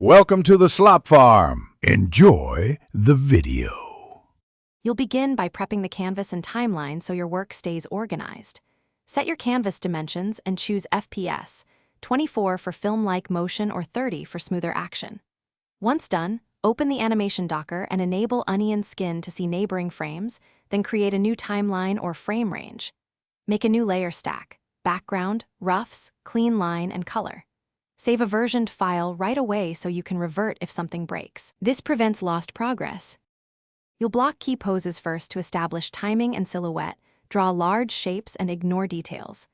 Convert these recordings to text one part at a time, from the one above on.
Welcome to the Slop Farm. Enjoy the video. You'll begin by prepping the canvas and timeline so your work stays organized. Set your canvas dimensions and choose FPS, 24 for film-like motion or 30 for smoother action. Once done, open the animation docker and enable onion skin to see neighboring frames, then create a new timeline or frame range. Make a new layer stack: background, roughs, clean line, and color. Save a versioned file right away so you can revert if something breaks. This prevents lost progress. You'll block key poses first to establish timing and silhouette, draw large shapes, and ignore details.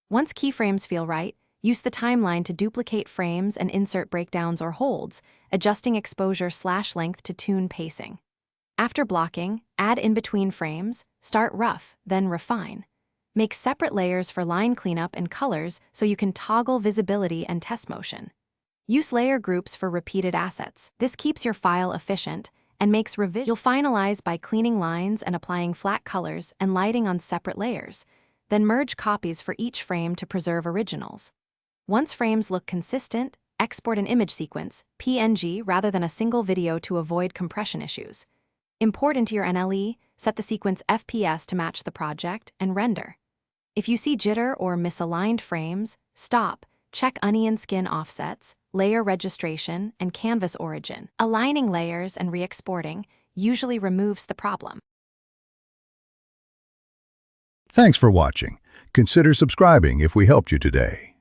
Once keyframes feel right, use the timeline to duplicate frames and insert breakdowns or holds, adjusting exposure/length to tune pacing. After blocking, add in between frames, start rough, then refine. Make separate layers for line cleanup and colors so you can toggle visibility and test motion. Use layer groups for repeated assets. This keeps your file efficient and makes revision. You'll finalize by cleaning lines and applying flat colors and lighting on separate layers, then merge copies for each frame to preserve originals. Once frames look consistent, export an image sequence, PNG, rather than a single video to avoid compression issues. Import into your NLE, set the sequence FPS to match the project, and render. If you see jitter or misaligned frames, stop, check onion skin offsets, layer registration, and canvas origin. Aligning layers and re-exporting usually removes the problem. Thanks for watching. Consider subscribing if we helped you today.